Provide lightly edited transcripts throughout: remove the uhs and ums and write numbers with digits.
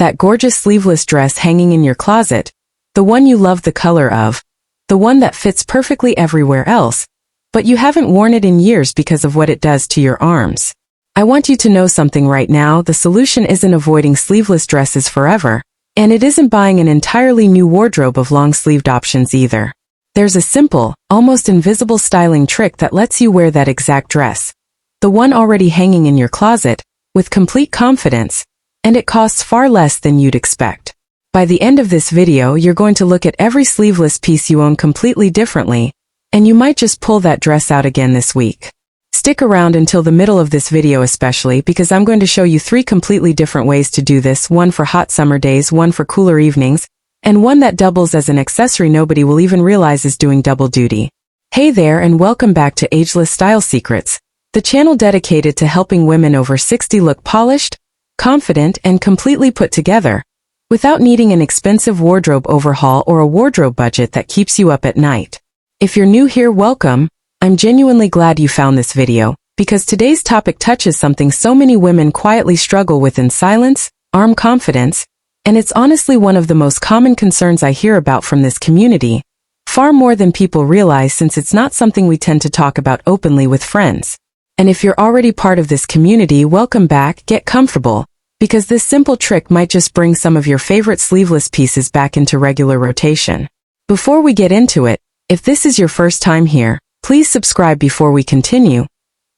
that gorgeous sleeveless dress hanging in your closet, the one you love the color of, the one that fits perfectly everywhere else, but you haven't worn it in years because of what it does to your arms. I want you to know something right now. The solution isn't avoiding sleeveless dresses forever, and it isn't buying an entirely new wardrobe of long-sleeved options either. There's a simple, almost invisible styling trick that lets you wear that exact dress, the one already hanging in your closet, with complete confidence, and it costs far less than you'd expect. By the end of this video, you're going to look at every sleeveless piece you own completely differently, and you might just pull that dress out again this week. Stick around until the middle of this video especially, because I'm going to show you 3 completely different ways to do this, one for hot summer days, one for cooler evenings, and one that doubles as an accessory nobody will even realize is doing double duty. Hey there, and welcome back to Ageless Style Secrets, the channel dedicated to helping women over 60 look polished, confident, and completely put together, without needing an expensive wardrobe overhaul or a wardrobe budget that keeps you up at night. If you're new here, welcome. I'm genuinely glad you found this video, because today's topic touches something so many women quietly struggle with in silence: arm confidence, and it's honestly one of the most common concerns I hear about from this community, far more than people realize, since it's not something we tend to talk about openly with friends. And if you're already part of this community, welcome back, get comfortable, because this simple trick might just bring some of your favorite sleeveless pieces back into regular rotation. Before we get into it, if this is your first time here, please subscribe before we continue.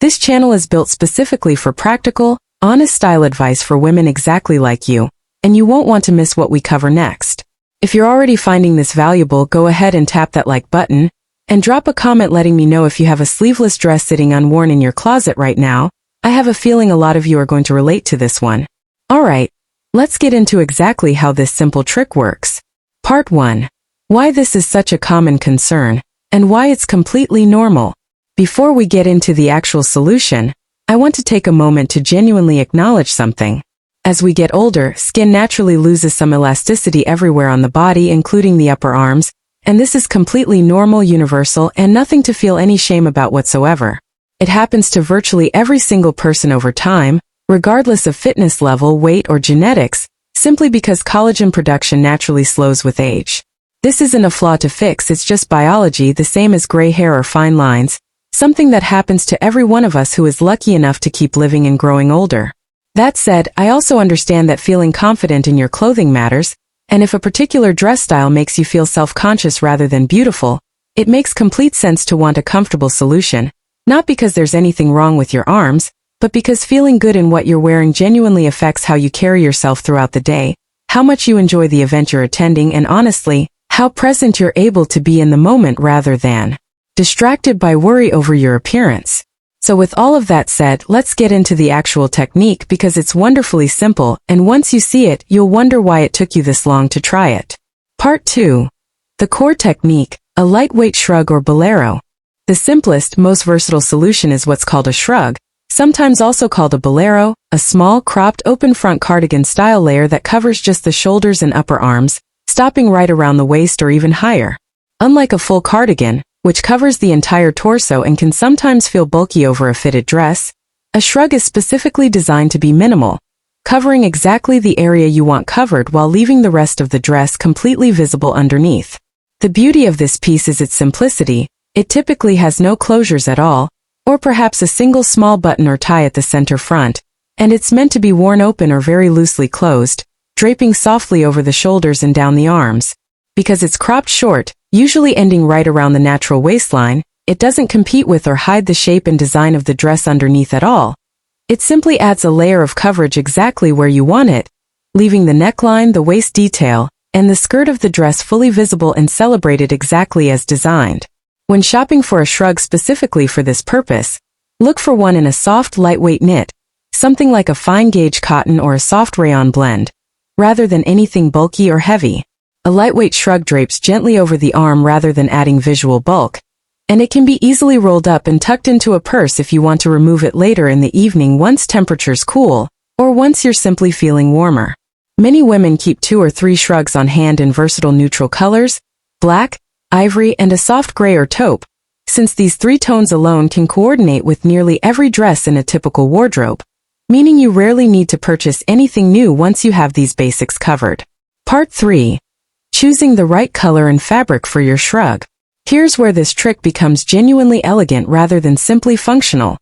This channel is built specifically for practical, honest style advice for women exactly like you, and you won't want to miss what we cover next. If you're already finding this valuable, go ahead and tap that like button, and drop a comment letting me know if you have a sleeveless dress sitting unworn in your closet right now. I have a feeling a lot of you are going to relate to this one. Alright, let's get into exactly how this simple trick works. Part 1. Why this is such a common concern, and why it's completely normal. Before we get into the actual solution, I want to take a moment to genuinely acknowledge something. As we get older, skin naturally loses some elasticity everywhere on the body, including the upper arms, and this is completely normal, universal, and nothing to feel any shame about whatsoever. It happens to virtually every single person over time, regardless of fitness level, weight, or genetics, simply because collagen production naturally slows with age. This isn't a flaw to fix, it's just biology, the same as gray hair or fine lines, something that happens to every one of us who is lucky enough to keep living and growing older. That said, I also understand that feeling confident in your clothing matters, and if a particular dress style makes you feel self-conscious rather than beautiful, it makes complete sense to want a comfortable solution, not because there's anything wrong with your arms, but because feeling good in what you're wearing genuinely affects how you carry yourself throughout the day, how much you enjoy the event you're attending, and honestly, how present you're able to be in the moment rather than distracted by worry over your appearance. So with all of that said, let's get into the actual technique, because it's wonderfully simple, and once you see it, you'll wonder why it took you this long to try it. Part 2. The core technique, a lightweight shrug or bolero. The simplest, most versatile solution is what's called a shrug, sometimes also called a bolero, a small, cropped, open front cardigan style layer that covers just the shoulders and upper arms, stopping right around the waist or even higher. Unlike a full cardigan, which covers the entire torso and can sometimes feel bulky over a fitted dress, a shrug is specifically designed to be minimal, covering exactly the area you want covered while leaving the rest of the dress completely visible underneath. The beauty of this piece is its simplicity. It typically has no closures at all, or perhaps a single small button or tie at the center front, and it's meant to be worn open or very loosely closed, draping softly over the shoulders and down the arms. Because it's cropped short, usually ending right around the natural waistline, it doesn't compete with or hide the shape and design of the dress underneath at all. It simply adds a layer of coverage exactly where you want it, leaving the neckline, the waist detail, and the skirt of the dress fully visible and celebrated exactly as designed. When shopping for a shrug specifically for this purpose, look for one in a soft, lightweight knit, something like a fine gauge cotton or a soft rayon blend, rather than anything bulky or heavy. A lightweight shrug drapes gently over the arm rather than adding visual bulk, and it can be easily rolled up and tucked into a purse if you want to remove it later in the evening once temperatures cool, or once you're simply feeling warmer. Many women keep 2 or 3 shrugs on hand in versatile neutral colors: black, ivory, and a soft gray or taupe, since these 3 tones alone can coordinate with nearly every dress in a typical wardrobe. meaning you rarely need to purchase anything new once you have these basics covered. Part 3. Choosing the right color and fabric for your shrug. Here's where this trick becomes genuinely elegant rather than simply functional.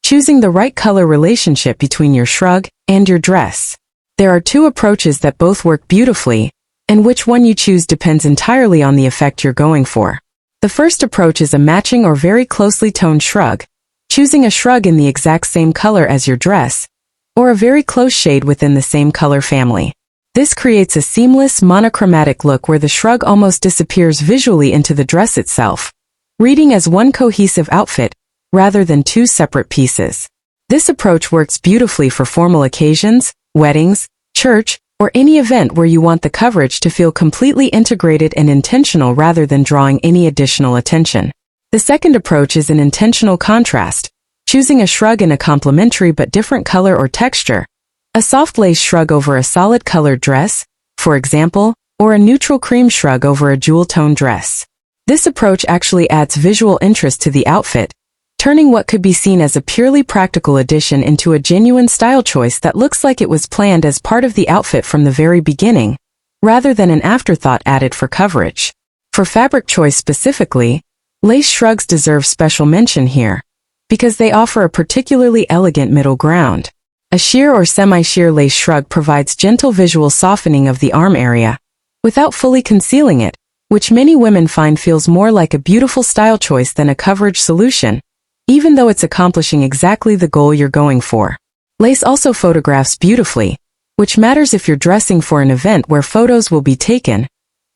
Choosing the right color relationship between your shrug and your dress. There are two approaches that both work beautifully, and which one you choose depends entirely on the effect you're going for. The first approach is a matching or very closely toned shrug, choosing a shrug in the exact same color as your dress, or a very close shade within the same color family. This creates a seamless, monochromatic look where the shrug almost disappears visually into the dress itself, reading as one cohesive outfit, rather than two separate pieces. This approach works beautifully for formal occasions, weddings, church, or any event where you want the coverage to feel completely integrated and intentional rather than drawing any additional attention. The second approach is an intentional contrast, choosing a shrug in a complementary but different color or texture. A soft lace shrug over a solid colored dress, for example, or a neutral cream shrug over a jewel-toned dress. This approach actually adds visual interest to the outfit, turning what could be seen as a purely practical addition into a genuine style choice that looks like it was planned as part of the outfit from the very beginning, rather than an afterthought added for coverage. For fabric choice specifically, lace shrugs deserve special mention here, because they offer a particularly elegant middle ground. A sheer or semi-sheer lace shrug provides gentle visual softening of the arm area, without fully concealing it, which many women find feels more like a beautiful style choice than a coverage solution, even though it's accomplishing exactly the goal you're going for. Lace also photographs beautifully, which matters if you're dressing for an event where photos will be taken,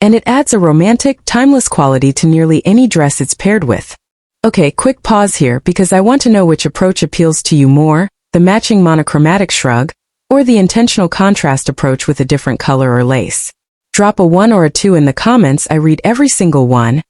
and it adds a romantic, timeless quality to nearly any dress it's paired with. Okay, quick pause here because I want to know which approach appeals to you more, the matching monochromatic shrug, or the intentional contrast approach with a different color or lace. Drop a 1 or a 2 in the comments. I read every single one,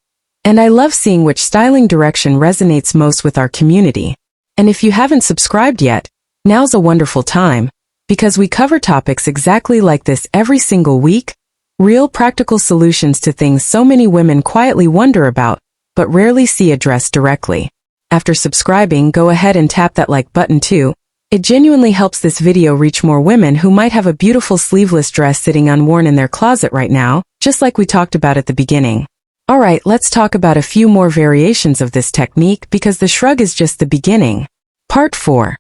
and I love seeing which styling direction resonates most with our community. And if you haven't subscribed yet, now's a wonderful time, because we cover topics exactly like this every single week, real practical solutions to things so many women quietly wonder about, but rarely see addressed directly. After subscribing, go ahead and tap that like button too. It genuinely helps this video reach more women who might have a beautiful sleeveless dress sitting unworn in their closet right now, just like we talked about at the beginning. Alright, let's talk about a few more variations of this technique because the shrug is just the beginning. Part 4.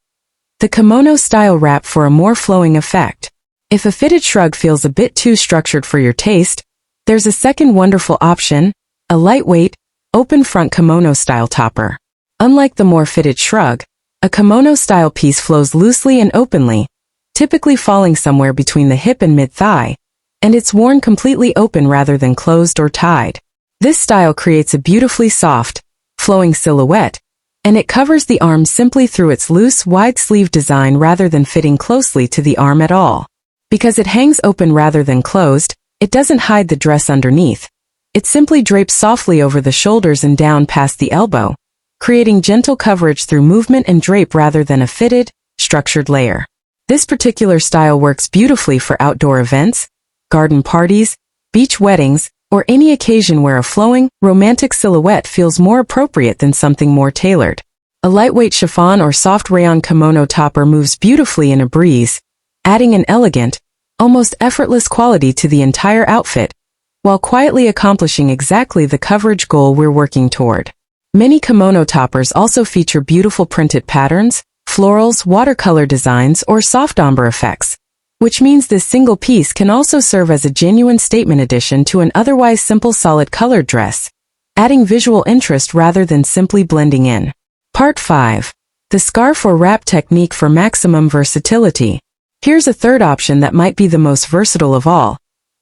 The kimono style wrap for a more flowing effect. If a fitted shrug feels a bit too structured for your taste, there's a second wonderful option, a lightweight, open front kimono style topper. Unlike the more fitted shrug, a kimono style piece flows loosely and openly, typically falling somewhere between the hip and mid-thigh, and it's worn completely open rather than closed or tied. This style creates a beautifully soft, flowing silhouette, and it covers the arm simply through its loose, wide sleeve design rather than fitting closely to the arm at all. Because it hangs open rather than closed, it doesn't hide the dress underneath. It simply drapes softly over the shoulders and down past the elbow, creating gentle coverage through movement and drape rather than a fitted, structured layer. This particular style works beautifully for outdoor events, garden parties, beach weddings, or any occasion where a flowing, romantic silhouette feels more appropriate than something more tailored. A lightweight chiffon or soft rayon kimono topper moves beautifully in a breeze, adding an elegant, almost effortless quality to the entire outfit, while quietly accomplishing exactly the coverage goal we're working toward. Many kimono toppers also feature beautiful printed patterns, florals, watercolor designs, or soft ombre effects, which means this single piece can also serve as a genuine statement addition to an otherwise simple solid colored dress, adding visual interest rather than simply blending in. Part 5. The scarf or wrap technique for maximum versatility. Here's a third option that might be the most versatile of all.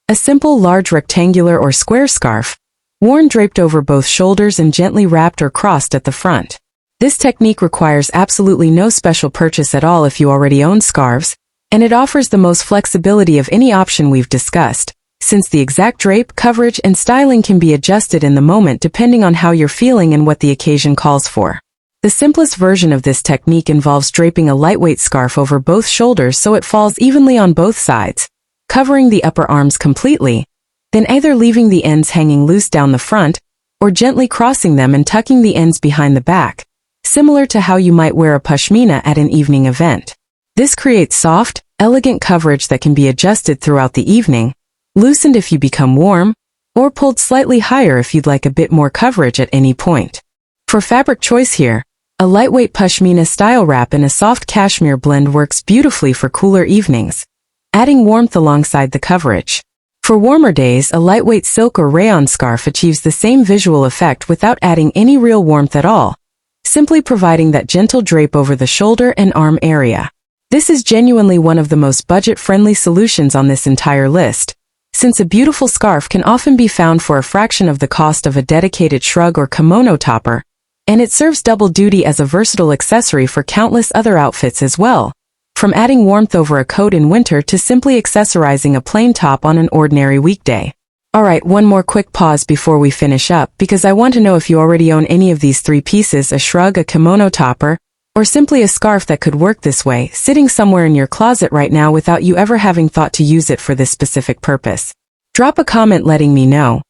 A simple large rectangular or square scarf, worn draped over both shoulders and gently wrapped or crossed at the front. This technique requires absolutely no special purchase at all if you already own scarves, and it offers the most flexibility of any option we've discussed, since the exact drape, coverage, and styling can be adjusted in the moment depending on how you're feeling and what the occasion calls for. The simplest version of this technique involves draping a lightweight scarf over both shoulders so it falls evenly on both sides, covering the upper arms completely, then either leaving the ends hanging loose down the front, or gently crossing them and tucking the ends behind the back, similar to how you might wear a pashmina at an evening event. This creates soft, elegant coverage that can be adjusted throughout the evening, loosened if you become warm, or pulled slightly higher if you'd like a bit more coverage at any point. For fabric choice here, a lightweight pashmina style wrap in a soft cashmere blend works beautifully for cooler evenings, adding warmth alongside the coverage. For warmer days, a lightweight silk or rayon scarf achieves the same visual effect without adding any real warmth at all, simply providing that gentle drape over the shoulder and arm area. This is genuinely one of the most budget-friendly solutions on this entire list, since a beautiful scarf can often be found for a fraction of the cost of a dedicated shrug or kimono topper, and it serves double duty as a versatile accessory for countless other outfits as well, from adding warmth over a coat in winter to simply accessorizing a plain top on an ordinary weekday. Alright, one more quick pause before we finish up, because I want to know if you already own any of these three pieces: a shrug, a kimono topper, or simply a scarf that could work this way, sitting somewhere in your closet right now without you ever having thought to use it for this specific purpose. Drop a comment letting me know.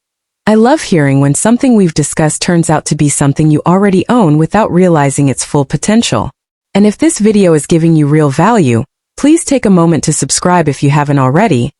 I love hearing when something we've discussed turns out to be something you already own without realizing its full potential. And if this video is giving you real value, please take a moment to subscribe if you haven't already.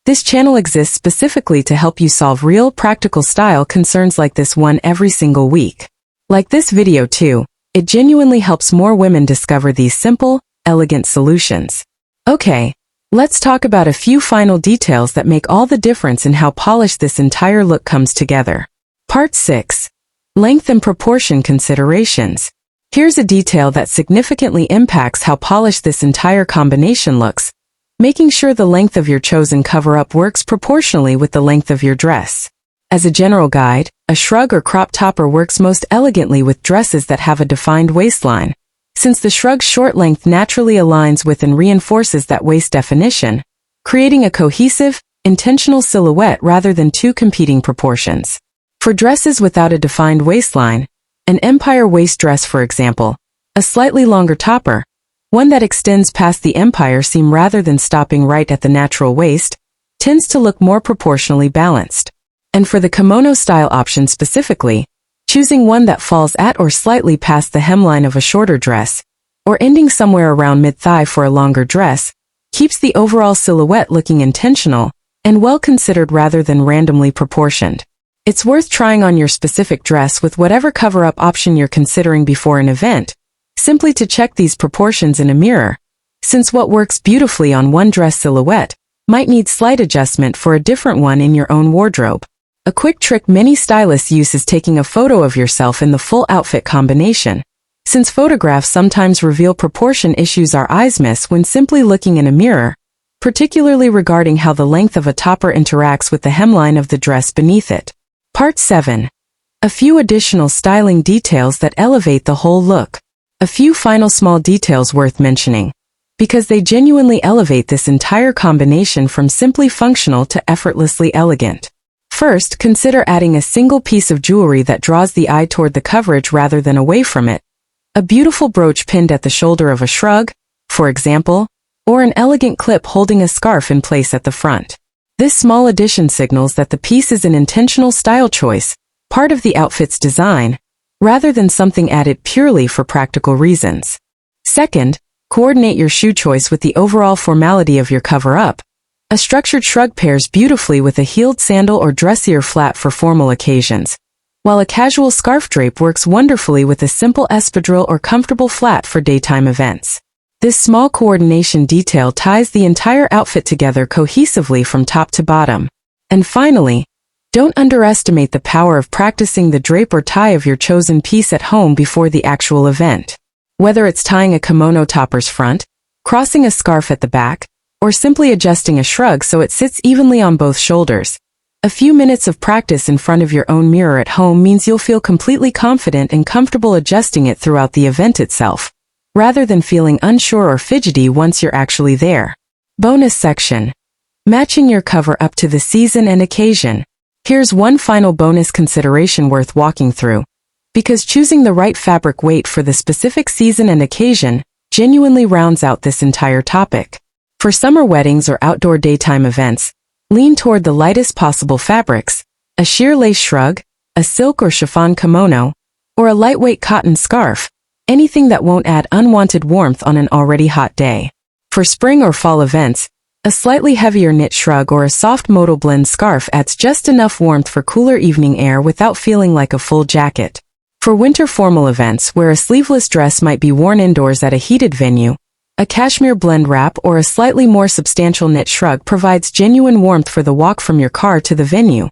This channel exists specifically to help you solve real, practical style concerns like this one every single week. Like this video too, it genuinely helps more women discover these simple, elegant solutions. Okay, let's talk about a few final details that make all the difference in how polished this entire look comes together. Part 6. Length and proportion considerations. Here's a detail that significantly impacts how polished this entire combination looks, making sure the length of your chosen cover-up works proportionally with the length of your dress. As a general guide, a shrug or crop topper works most elegantly with dresses that have a defined waistline, since the shrug's short length naturally aligns with and reinforces that waist definition, creating a cohesive, intentional silhouette rather than two competing proportions. For dresses without a defined waistline, an empire waist dress for example, a slightly longer topper, one that extends past the empire seam rather than stopping right at the natural waist, tends to look more proportionally balanced. And for the kimono style option specifically, choosing one that falls at or slightly past the hemline of a shorter dress, or ending somewhere around mid-thigh for a longer dress, keeps the overall silhouette looking intentional and well considered rather than randomly proportioned. It's worth trying on your specific dress with whatever cover-up option you're considering before an event, simply to check these proportions in a mirror, since what works beautifully on one dress silhouette might need slight adjustment for a different one in your own wardrobe. A quick trick many stylists use is taking a photo of yourself in the full outfit combination, since photographs sometimes reveal proportion issues our eyes miss when simply looking in a mirror, particularly regarding how the length of a topper interacts with the hemline of the dress beneath it. Part 7. A few additional styling details that elevate the whole look. A few final small details worth mentioning, because they genuinely elevate this entire combination from simply functional to effortlessly elegant. First, consider adding a single piece of jewelry that draws the eye toward the coverage rather than away from it. A beautiful brooch pinned at the shoulder of a shrug, for example, or an elegant clip holding a scarf in place at the front. This small addition signals that the piece is an intentional style choice, part of the outfit's design, rather than something added purely for practical reasons. Second, coordinate your shoe choice with the overall formality of your cover-up. A structured shrug pairs beautifully with a heeled sandal or dressier flat for formal occasions, while a casual scarf drape works wonderfully with a simple espadrille or comfortable flat for daytime events. This small coordination detail ties the entire outfit together cohesively from top to bottom. And finally, don't underestimate the power of practicing the drape or tie of your chosen piece at home before the actual event. Whether it's tying a kimono topper's front, crossing a scarf at the back, or simply adjusting a shrug so it sits evenly on both shoulders, a few minutes of practice in front of your own mirror at home means you'll feel completely confident and comfortable adjusting it throughout the event itself, rather than feeling unsure or fidgety once you're actually there. Bonus section. Matching your cover up to the season and occasion. Here's one final bonus consideration worth walking through, because choosing the right fabric weight for the specific season and occasion genuinely rounds out this entire topic. For summer weddings or outdoor daytime events, lean toward the lightest possible fabrics, a sheer lace shrug, a silk or chiffon kimono, or a lightweight cotton scarf, anything that won't add unwanted warmth on an already hot day. For spring or fall events, a slightly heavier knit shrug or a soft modal blend scarf adds just enough warmth for cooler evening air without feeling like a full jacket. For winter formal events where a sleeveless dress might be worn indoors at a heated venue, a cashmere blend wrap or a slightly more substantial knit shrug provides genuine warmth for the walk from your car to the venue,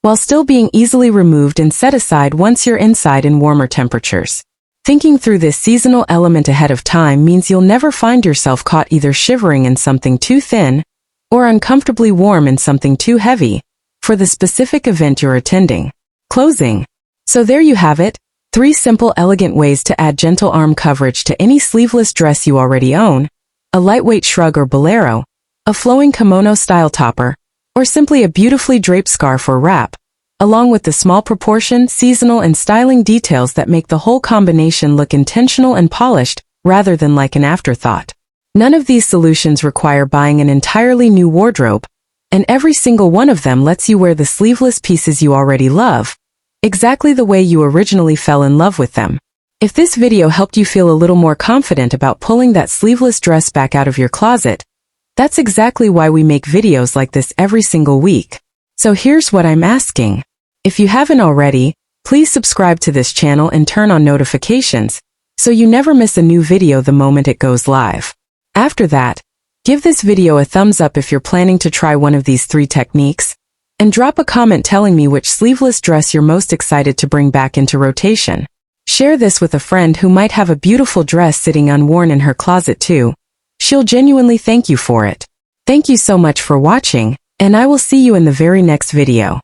while still being easily removed and set aside once you're inside in warmer temperatures. Thinking through this seasonal element ahead of time means you'll never find yourself caught either shivering in something too thin or uncomfortably warm in something too heavy for the specific event you're attending. Closing. So there you have it, 3 simple, elegant ways to add gentle arm coverage to any sleeveless dress you already own: a lightweight shrug or bolero, a flowing kimono-style topper, or simply a beautifully draped scarf or wrap, along with the small proportion, seasonal, and styling details that make the whole combination look intentional and polished, rather than like an afterthought. None of these solutions require buying an entirely new wardrobe, and every single one of them lets you wear the sleeveless pieces you already love, exactly the way you originally fell in love with them. If this video helped you feel a little more confident about pulling that sleeveless dress back out of your closet, that's exactly why we make videos like this every single week. So here's what I'm asking. If you haven't already, please subscribe to this channel and turn on notifications, so you never miss a new video the moment it goes live. After that, give this video a thumbs up if you're planning to try one of these 3 techniques, and drop a comment telling me which sleeveless dress you're most excited to bring back into rotation. Share this with a friend who might have a beautiful dress sitting unworn in her closet too. She'll genuinely thank you for it. Thank you so much for watching, and I will see you in the very next video.